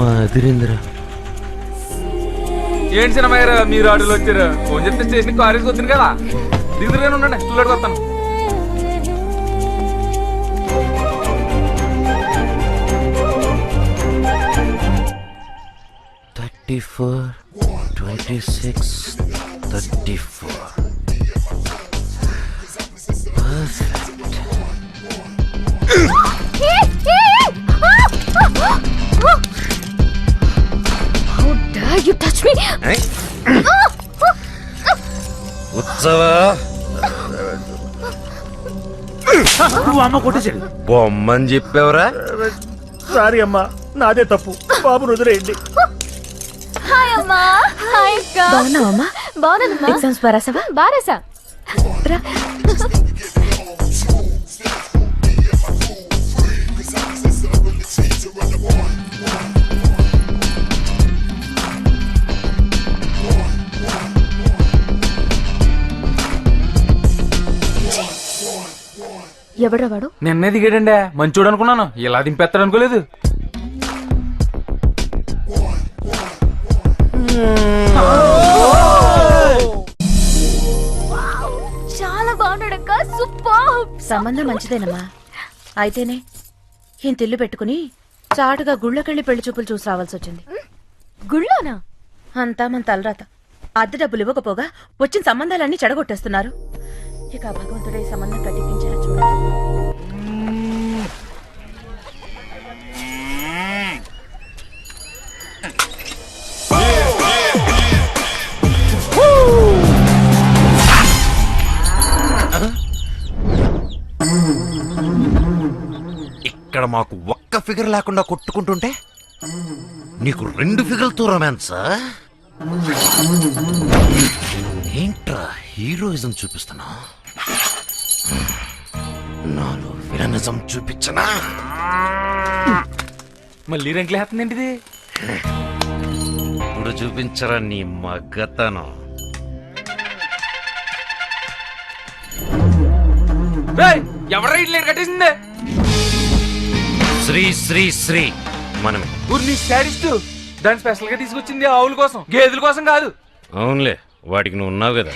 అమ్మ అదిరింద్ర. ఏంటి సినిమా మీరు ఆటోలో వచ్చారు? ఫోన్ చెప్తే స్టేషన్ కాలేజ్కి వచ్చింది కదా, దిగురుగానే ఉండండి, చూడడానికి వస్తాను. You touch me? ఉత్సవా అమ్మ కొట్టేసాడు. బొమ్మని చెప్పావురా? సారీ అమ్మా, నాదే తప్పు. బాబు వదిలేయండి. హాయ్ అమ్మా. హాయ్ అక్క. బాగున్నావమ్మా? బాగున్నానమ్మా. ఎగ్జామ్స్ బారాసావా? బారాసా. ఎవడ్రా వాడు? నిన్నే దిగాడండి, మంచోడు అనుకున్నాను, ఇలా దింపేస్తాడు అనుకోలేదు. చాలా బాగున్నాడక్క, సూపర్. సంబంధం మంచిదేనమ్మా. అయితేనే ఇంత ఇల్లు పెట్టుకుని చాటుగా గుళ్ళకెళ్ళి పెళ్లి చూపులు చూసి రావాల్సి వచ్చింది. గుళ్ళోనా? అంతా మన తలరాత. అద్దె డబ్బులు ఇవ్వకపోగా వచ్చిన సంబంధాలన్నీ చెడగొట్టేస్తున్నారు. ఇక ఆ భగవంతుడే ఈ సంబంధం కట్టిపించేలా చూడాలి. ఇక్కడ మాకు ఒక్క ఫిగర్ లేకుండా కొట్టుకుంటుంటే నీకు 2 ఫిగర్లతో రొమాన్స్. ఏంట్రా హీరోయిజం చూపిస్తున్నా? నాలో విలనిజం చూపించనా? మళ్ళీ రెంట్లు వేస్తుందేంటిది? ఇప్పుడు చూపించరా నీ మగ్గతనం. ఎవరు రైట్ కట్టేసిందే? శ్రీ శ్రీ శ్రీ మనమే. ఊరిని శాడిస్ట్. దాన్ని స్పెషల్ గా తీసుకొచ్చింది ఆవుల కోసం, గేదెల కోసం కాదు. అవునులే, వాటికి నువ్వు ఉన్నావు కదా.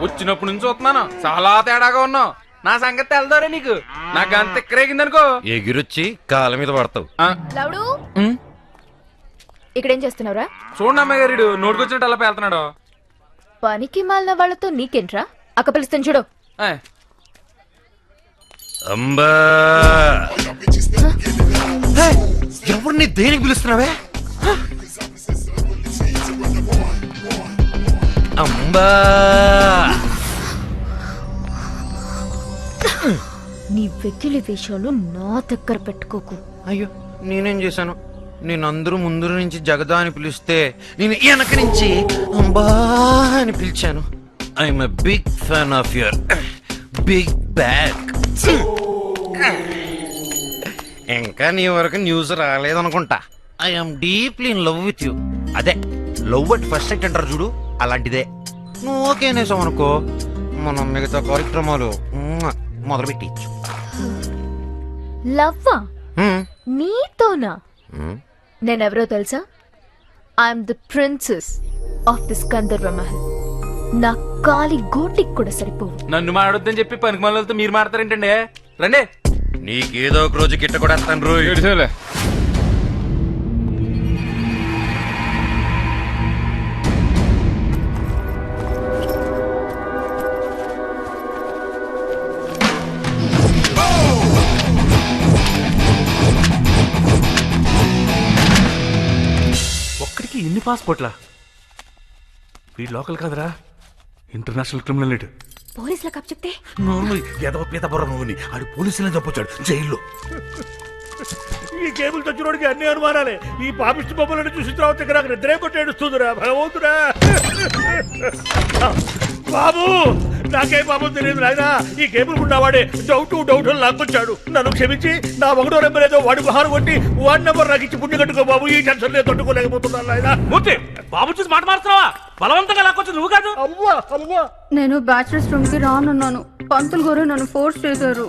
వచ్చినప్పుడు నుంచి చూస్తున్నాను, చాలా తేడాగా ఉన్నావు. నా సంగతి తెలదారే నీకు? నాకు అంత ఎక్కరేగిందనుకో, ఎగిరొచ్చి కాళ్ళ మీద పడతావు. లవుడు, ఇక్కడేం చేస్తున్నావురా? చూడండి అమ్మాయి గారు, నోటుకొచ్చినట్టు అలా పేలుతున్నాడు. పనికి మాలిన వాళ్ళతో నీకేంట్రా? అక్క పిలుస్తాను చూడు. అంబా, ఎవరిని దేనికి పిలుస్తున్నావే? అంబా, నీ వెకిలి వేషాలు నా దగ్గర పెట్టుకోకు. అయ్యో నేనేం చేశాను? నేను అందరూ ముందు నుంచి జగదా అని పిలిస్తే నేను వెనక నుంచి అంబా అని పిలిచాను. I'm a big fan of your big bag. ఇంకా నీ వరకు న్యూస్ రాలేదనుకుంటా. I'm deeply in love with you. అదే లవ్ అట్ ఫస్ట్ సైట్ అంటారు చూడు, అలాంటిదే. నువ్వు ఓకే అనేసావు అనుకో, మనం మిగతా కార్యక్రమాలు మొదలుపెట్టచ్చు. లవ్వా? నీతోనా? నేనెవరో తెలుసా? I'm the princess of this Gandharva Mahal. నా కాలి గోటికి కూడా సరిపోవు. నన్ను మాడొద్దని చెప్పి పనికి మనలతో మీరు మాడతారేంటండి? రండి, నీకేదో ఒక రోజు గిట్ట కూడా వస్తాను రోజు. ఒక్కడికి ఎన్ని పాస్పోర్ట్లా? వీడు లోకల్ కాదురా, ఇంటర్నేషనల్ క్రిమినల్. పోలీసులకు అప్ చెప్తే ఏదో పీత బుర్ర నువ్వుని ఆడు పోలీసులని చెప్పొచ్చాడు జైల్లో. ఈ కేబుల్ తెచ్చినోడికి అన్ని అనుమానాలే. ఈ పాపిష్టి బొమ్మలను చూసిన తర్వాత నాకు నిద్రే కొట్టి ఏడుస్తుందిరా భగవంతుడా. బాబు, నాకేం బాబు తెలియదు నాయనా. ఈ కేబుల్ ఉన్నవాడే డౌట్ లాక్కొచ్చాడు. నన్ను క్షమించి నా 1వ నెంబర్ ఏదో వాడి బహారు కొట్టి 1 నెంబర్ నాకు ఇచ్చి పుణ్య కట్టుకో బాబు. ఈ టెన్షన్ నేను తట్టుకోలేకపోతున్నాను నాయనా. మూర్తి, బాబు చూసి మాట మారుతున్నావా? బలవంతంగా లాక్కొచ్చి నువ్వు కాదు. అవ్వా, నేను బ్యాచిలర్స్ రూమ్ కి రానున్నాను. పంతులు గారు నన్ను ఫోర్స్ చేశారు.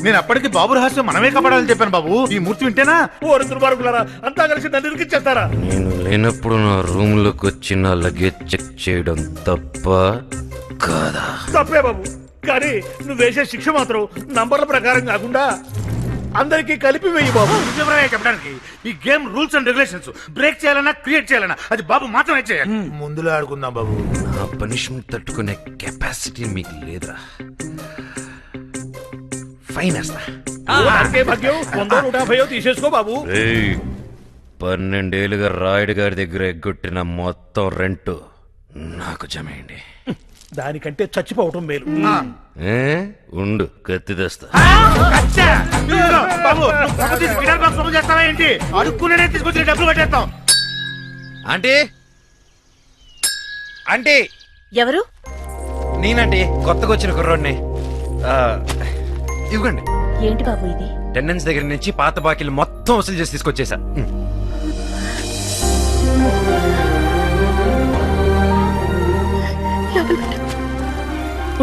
నేను అప్పటికి బాబు రహస్యం మనమే కాపాడాలని చెప్పాను బాబు. ఈ మూర్తి వింటేనా ఓ దుర్మార్గులారా అంతా కలిసి నన్ను ఇరికిచ్చేస్తారా? నేను లేనప్పుడు నా రూమ్ లోకి వచ్చి నా లగేజ్ చెక్ చేయడం తప్ప కాదా? తప్పే బాబు, కానీ నువ్వు వేసే శిక్ష మాత్రం నంబర్ల ప్రకారం కాకుండా అందరికీ కలిపి వేయి బాబు. చెప్పడానికి ఈ game rules and regulations break చేయాలన్నా క్రియేట్ చేయాలన్నా అది బాబు మాత్రమే చేయాలి. ముందులో ఆడుకుందాం బాబు. నా పనిష్మెంట్ తట్టుకునే కెపాసిటీ మీకు లేదా? ఫైన్ వేస్తా. భాగ్యం 100-150 తీసేసుకో బాబు. 12 ఏళ్ళుగా రాయుడు గారి దగ్గర ఎగ్గొట్టిన మొత్తం రెంట్ నాకు జమేయండి. దానికంటే చచ్చిపోవటం మేలు. ఏ? ఉండు, కత్తి తెస్తా. ఏంటి అడుక్కునే తీసుకొచ్చి డబ్బులు కట్టేస్తాం. ఆంటీ, ఆంటీ, ఎవరు? నేనండి, కొత్తగా వచ్చిన కుర్రోడ్ని. ఇవ్వండి. ఏంటి బాబు ఇది? టెండెన్స్ దగ్గర నుంచి పాత బాకీలు మొత్తం వసూలు చేసి తీసుకొచ్చేసా.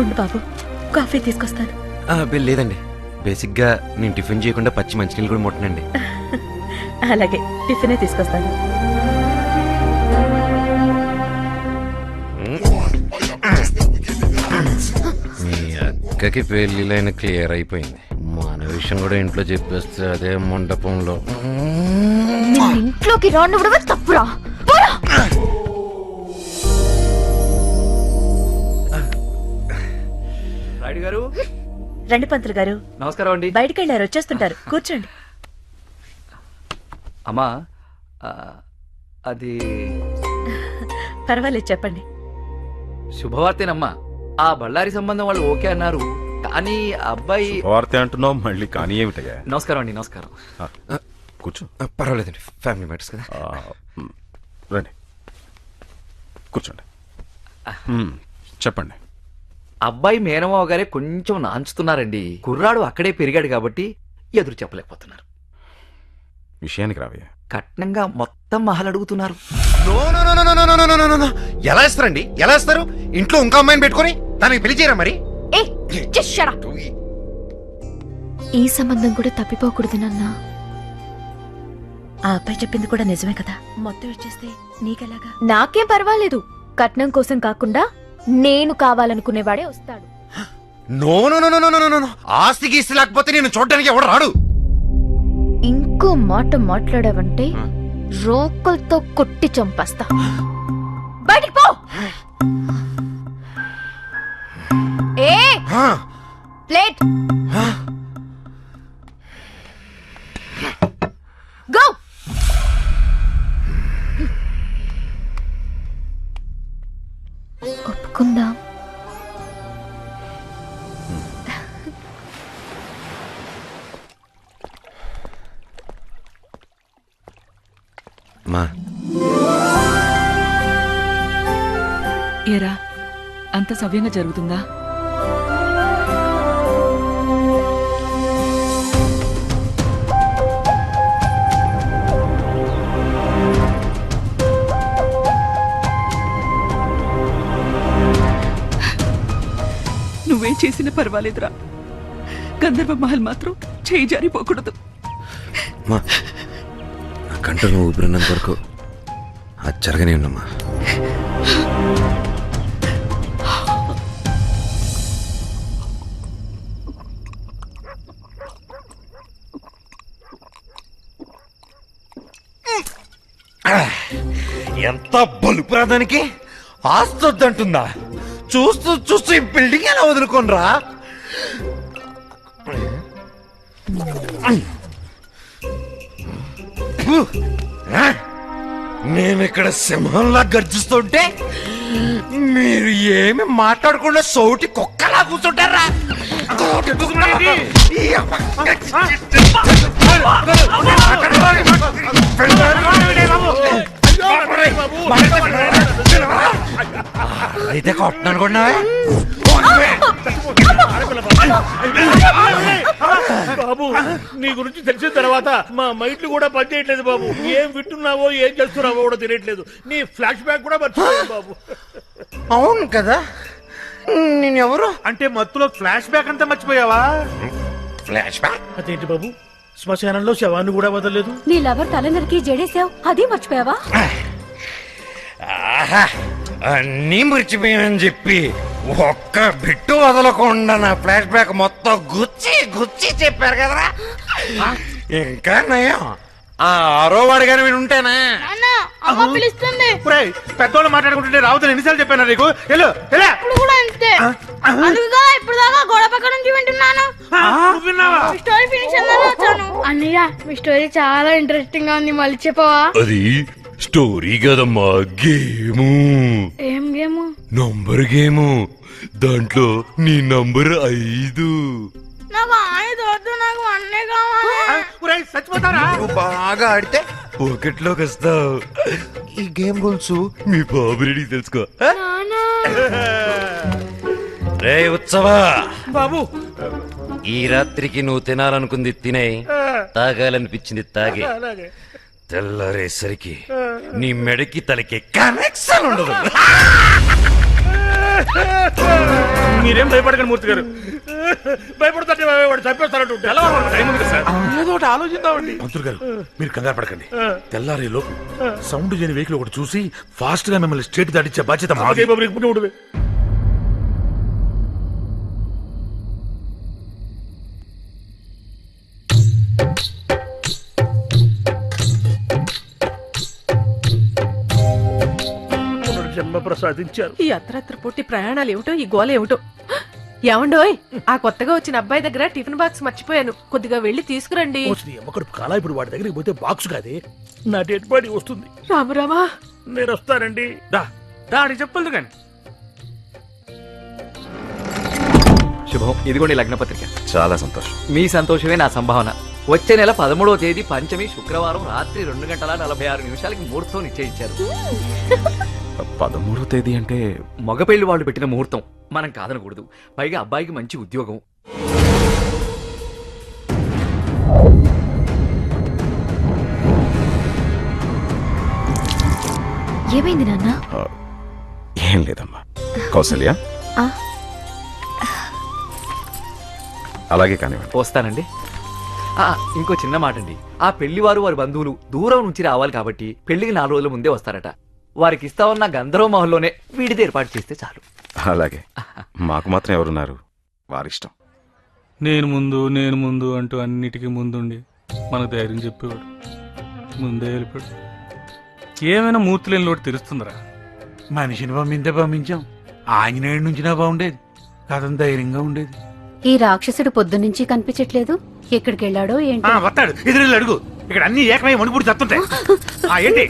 ఉండు బాబు, కాఫీ తీసుకొస్తాను. బిల్ లేదండి. బేసిక్గా నేను టిఫిన్ చేయకుండా పచ్చి మంచినీళ్ళు కూడా ముట్టనండి. అలాగే, టిఫినే తీసుకొస్తాను. మీ అక్కకి పెళ్లిలైన క్లియర్ అయిపోయింది. మన విషయం కూడా ఇంట్లో చెప్పేస్తే అదే మండపంలో. నిన్ను ఇంట్లోకి రానివ్వడమే తప్పురా. పోరా. రాయుడు గారు, రండి పంతులు గారు. నమస్కారం అండి. బయటికి వెళ్ళారు, వచ్చేస్తుంటారు. కూర్చోండి. అమ్మా, అది పర్వాలేదు, చెప్పండి. శుభవార్తేనమ్మా. ఆ బళ్ళారి సంబంధం వాళ్ళు ఓకే అన్నారు, కానీ అబ్బాయి. వార్త అంటున్నావు మళ్ళీ, కానీ ఏమిటయ్యా? నమస్కారం అండి. నమస్కారం. కూర్చో. పర్వాలేదండి, ఫ్యామిలీ మ్యాటర్స్ కదా. రండి, కూర్చోండి. చెప్పండి. అబ్బాయి మేనమావ గారే కొంచెం నాంచుతున్నారండి. కుర్రాడు అక్కడే పెరిగాడు కాబట్టి ఎదురు చెప్పలేకపోతున్నారు. విషయానికి రావయ్యా. కట్నంగా మొత్తం మహల్ అడుగుతున్నారు. No no no no no no no no no. ఎలా ఇస్తారండి? ఎలా ఇస్తారు? ఇంట్లో ఇంకో అమ్మాయిని పెట్టుకొని దానికి పెళ్లి చేయరా మరి? ఈ సంబంధం కూడా తప్పిపోకూడదు నాన్న. ఆ అబ్బాయి చెప్పింది కూడా నిజమే కదా. మొత్తం ఇచ్చేస్తే నీకెలాగా? నాకేం పర్వాలేదు. కట్నం కోసం కాకుండా నేను కావాలనుకునేవాడే వస్తాడు. No no no no no no. ఆస్తి గీస్తి లేకపోతే నేను చూడడానికి ఎవడు రాడు. ఇంకో మాట మాట్లాడావంటే రోకల్తో కొట్టి చంపేస్తా. బయటికి పో. ఏ ప్లేట్ గో. ఒప్పుకుందాం. మా ఏరా, అంత సవ్యంగా జరుగుతుందా? నువ్వేం చేసినా పర్వాలేదురా. గంధర్వ మహల్ మాత్రం చేయి జారిపోకూడదు. మా నా కంటను ఊపిరినంత వరకు అది జరగనే ఉన్నమ్మా. ఎంత బలుపురాదానికి ఆస్తొద్దంటుందా? చూస్తూ చూస్తూ ఈ బిల్డింగ్ ఎలా వదులుకోనరా? నేను ఇక్కడ సింహంలా గర్జిస్తుంటే మీరు ఏమి మాట్లాడకుండా సౌటి కుక్కలా కూర్చుంటారా? అయితే కొట్టను అనుకున్నావే? బాబు, నీ గురించి తెలిసిన తర్వాత మా మైండ్లు కూడా పనిచేయట్లేదు బాబు. ఏం వింటున్నావో ఏం చేస్తున్నావో కూడా తెలియట్లేదు. నీ ఫ్లాష్ బ్యాక్ కూడా మర్చిపోయాను బాబు. అవును కదా, నేను ఎవరు అంటే మత్తులో ఫ్లాష్ బ్యాక్ అంతా మర్చిపోయావా? Flash back. అదేంటి బాబు, శ్మశానంలో శవాన్ని కూడా వదలలేదు? నీ లవర్ తల నరికి జడేసావు, అది మర్చిపోయావా? ఆహా, అన్నీ మర్చిపోయానని చెప్పి ఒక్క బిట్టు వదలకుండా నా ఫ్లాష్ బ్యాక్ మొత్తం గుచ్చి గుచ్చి చెప్పారు కదరా. ఇంకా నయం ఆ ఆరో వాడు గాని వీడు ఉంటేనా. పిలుస్తుంది. ఒరేయ్, పెద్దోళ్ళు మాట్లాడుకుంటుంటే రావుతాను ఎన్నిసార్లు చెప్పాను నీకు? వెళ్ళు, వెళ్ళు. ఇప్పుడు కూడా అంతే. అందుకుగా ఇప్పుడు దాకా గోడ పక్క నుంచి వింటున్నాను. నువ్వు విన్నావా? మీ స్టోరీ ఫినిష్ అయిందని వచ్చాను. అన్నయ్య, మీ స్టోరీ చాలా ఇంట్రెస్టింగ్ గా ఉంది, మళ్ళీ చెప్పవా? అది స్టోరీ కదమ్మా, గేము. ఏం గేమ్? Number game. దాంట్లో నీ నంబర్ 5. నాకు ఆయన వద్దు, నాకు అన్నే కావాలి. ఒరేయ్, చచ్చిపోతారా? నువ్వు బాగా ఆడితే పాకెట్లోకి వస్తావు. ఈ గేమ్ రూల్స్ మీ బాబురెడ్డికి తెలుసుకో. రే ఉత్సవా, బాబు, ఈ రాత్రికి నువ్వు తినాలనుకుంది తినే, తాగాలనిపించింది తాగే. అలాగే. తెల్లారేసరికి నీ మెడకి తలకి కనెక్షన్ ఉండదు. మీరేం భయపడకండి మూర్తి గారు. భయపడుతుంటే వాడు చంపేస్తారంటూ టైం ఉంది సార్. ఏదో ఒకటి ఆలోచిద్దామండి. మంత్రులు గారు, మీరు కంగారు పడకండి. తెల్లారే లోపు సౌండ్ చేయని వెహికల్ ఒకటి చూసి ఫాస్ట్ గా మిమ్మల్ని స్టేట్ దాటించే బాధ్యత మాది. జన్మ ప్రసాదించారు. ఈ అత్రత్ర పూర్తి ప్రయాణాలు ఏమిటో, ఈ గోల ఏమిటో. ఏమండోయ్, ఆ కొత్తగా వచ్చిన అబ్బాయి దగ్గర టిఫిన్ బాక్స్ మర్చిపోయాను, కొద్దిగా వెళ్ళి తీసుకురండి. ఎమ్మకడు కాలా, ఇప్పుడు వాడి దగ్గరికి పోతే బాక్స్ కాదే, నా డెడ్ బాడీ వస్తుంది. రామురామా, నేను వస్తానండి. దాడి చెప్పదు కానీ. శుభం, ఇదిగోండి లగ్న పత్రిక. చాలా సంతోషం. మీ సంతోషమే నా సంభావన. వచ్చే నెల 13వ తేదీ పంచమి శుక్రవారం రాత్రి 2:46 ముహూర్తం నిశ్చయించారు. 13వ తేదీ అంటే మగపెళ్లి వాళ్ళు పెట్టిన ముహూర్తం, మనం కాదనకూడదు. పైగా అబ్బాయికి మంచి ఉద్యోగం. ఏమైంది నాన్న? ఏం లేదమ్మా. కౌసల్య, అలాగే కానివ్వండి. వస్తానండి. ఇంకో చిన్న మాట అండి, ఆ పెళ్లివారు వారి బంధువులు దూరం నుంచి రావాలి కాబట్టి పెళ్లికి 4 రోజుల ముందే వస్తారట. వారికి ఇస్తామన్న గంధర్వ మహల్లోనే వీడిది ఏర్పాటు చేస్తే చాలు. అలాగే, మాకు మాత్రం ఎవరున్నారు, వారిష్టం. నేను ముందు అంటూ అన్నిటికీ ముందుండి మనకు ధైర్యం చెప్పేవాడు. ముందే వెళ్ళిపోయాడు. ఏమైనా మూర్తి లేని లోటు తెలుస్తుందిరా. మనిషిని పంపిందే పంపించాం, ఆంజనేయుడి నుంచినా బాగుండేది, కథం ధైర్యంగా ఉండేది. ఈ రాక్షసుడు పొద్దునుంచి కనిపించట్లేదు, ఎక్కడికి వెళ్ళాడో ఏంటి? వస్తాడు, ఎదురు అడుగు. ఇక్కడ అన్ని ఏకమై మణిపూడి చస్తుంటాయి. ఏంటి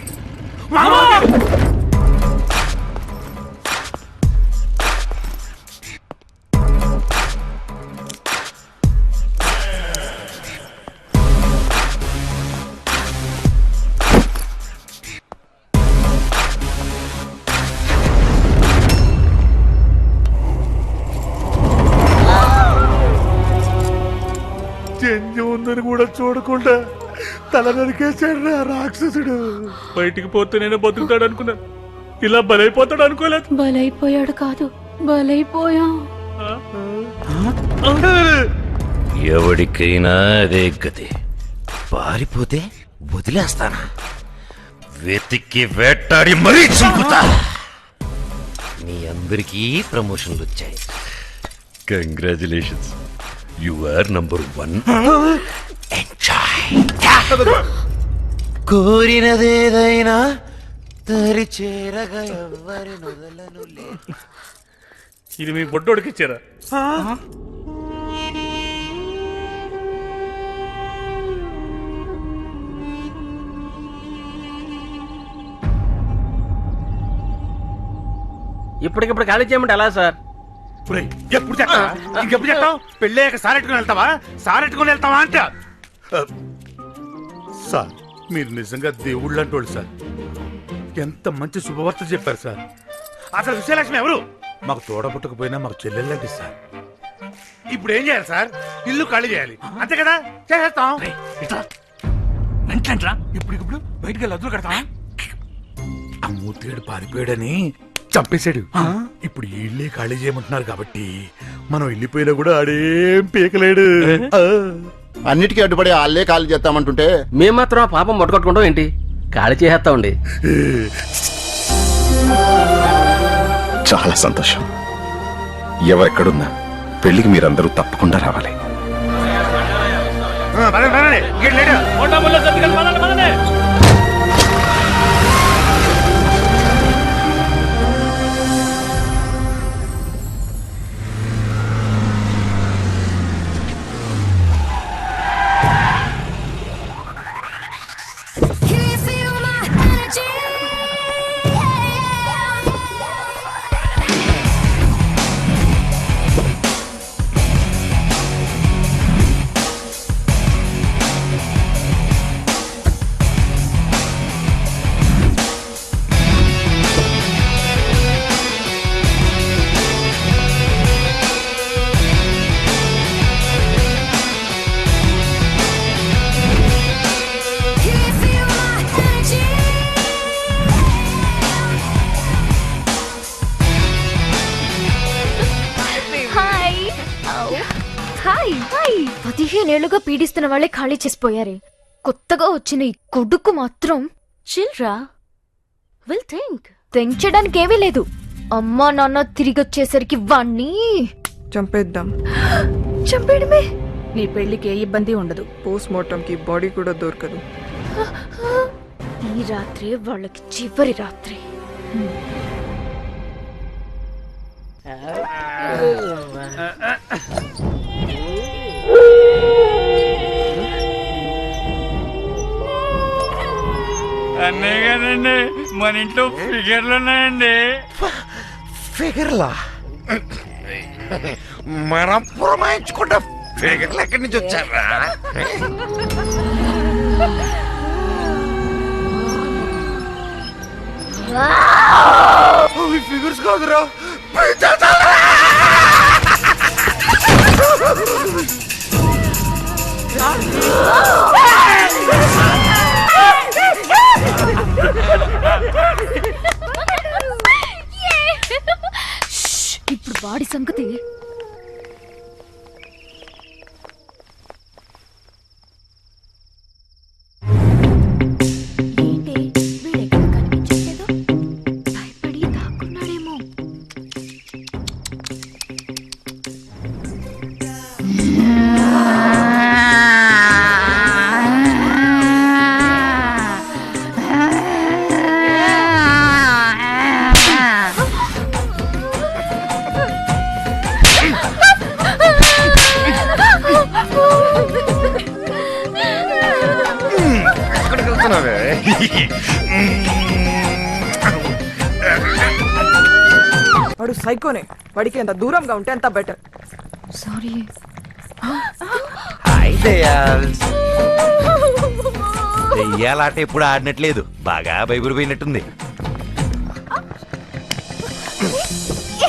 చెంజి ఉందని కూడా చూడకుండా తల నరికేశాడు రాక్షసుడు. బయటికి పోతే నేను బతుకుతాడు అనుకున్నాను, ఇలా బలైపోతాడు అనుకోలేదు. బలైపోయాడు కాదు, బలైపోయాం. ఎవడికైనా అదే గతి. పారిపోతే వదిలేస్తానా, వెతికి వేటాడి మరీ చంపుతా. మీ అందరికీ ప్రమోషన్లు వచ్చాయి. Congratulations, you are number 1. Enjoy. కోరినదేదైనా తరి చేరగా ఎవరి నొదలను లే. ఇది మీ బొడ్డోడికి ఇచ్చారా? ఇప్పటికిప్పుడు ఖాళీ చేయమంటే ఎలా సార్? ఎప్పుడు చెప్తావా, ఇంకెప్పుడు చెప్తావు? పెళ్ళాక సారెట్టుకుని వెళ్తావా, సారెట్టుకుని వెళ్తావా అంట. సార్, మీరు నిజంగా దేవుళ్ళు అంటోళ్ళు సార్. ఎంత మంచి శుభవార్త చెప్పారు సార్. అసలు విజయలక్ష్మి ఎవరు? మాకు తోడబుట్టకపోయినా మాకు చెల్లెళ్ళండి సార్. ఇప్పుడు ఏం చేయాలి సార్? ఇల్లు ఖాళీ చేయాలి, అంతే కదా? చేసేస్తాం. ఇప్పుడు బయటికి వెళ్ళి అద్దులు కడతాం. ఆ మూర్తిగాడు పారిపోయాడని చంపేశాడు. ఇప్పుడు ఈ ఇల్లే ఖాళీ చేయమంటున్నారు కాబట్టి మనం వెళ్ళిపోయినా కూడా ఆడేం పీకలేడు. అన్నిటికీ అడ్డుపడి వాళ్ళే ఖాళీ చేస్తామంటుంటే మేము మాత్రం ఆ పాపం మొట్టగొట్టుకుంటాం ఏంటి? ఖాళీ చేసేస్తామండి. చాలా సంతోషం. ఎవరెక్కడున్నా పెళ్లికి మీరందరూ తప్పకుండా రావాలి. హాయ్ హాయ్ హాయ్ 15 ఏళ్లుగా పీడిస్తున్న వాళ్ళే ఖాళీ చేసిపోయారే. కొత్తగా వచ్చిన ఈ కొడుకు మాత్రం చిల్రా విల్ థింక్ చేయడానికి ఏమీ లేదు. అమ్మా నాన్న తిరిగి వచ్చేసరికి వాణ్ణి చంపేద్దాం. చంపేయడమే. నీ పెళ్లికి ఏ ఇబ్బంది ఉండదు. పోస్ట్ మార్టం కి బాడీ కూడా దొరకదు. ఈ రాత్రి వాళ్ళకి చివరి రాత్రి. అన్నయ్య గారండి, మన ఇంట్లో ఫిగర్లు ఉన్నాయండి. ఫిగర్లా? మనం పురమాయించుకుంటా ఫిగర్లు ఎక్కడి నుంచి వచ్చారా? ఫిగర్స్ కాదురా, ఇప్పుడు వాడి సంగతి. ఏంటి వీడెక్కడ కనిపించట్లేదు? భయపడి దాక్కున్నాడేమో. ఎక్కడికి వెళ్తున్నావే? వాడు సైకోనే. వాడికి ఎంత దూరంగా ఉంటే అంత బెటర్. సారీ. హాయ్ దయాల్స్. దెయ్యాలాట ఎప్పుడు ఆడినట్లేదు, బాగా భయపడిపోయినట్టుంది.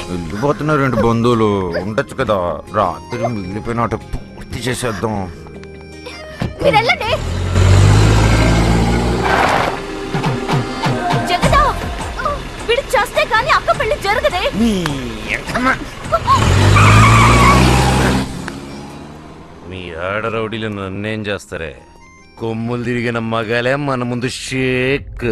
వెళ్ళిపోతున్నారు రెండు బంధువులు. ఉండొచ్చు కదా, రాత్రి మిగిలిపోయినట్టు పూర్తి చేసేద్దాం. మీరు వెళ్ళండి. జగదా, వీడు చేస్తే కానీ అక్క పెళ్లి జరగదే. మీ ఆడరౌడీలు నన్నేం చేస్తారే? కొమ్ములు తిరిగిన మగాలే మన ముందు షేక్.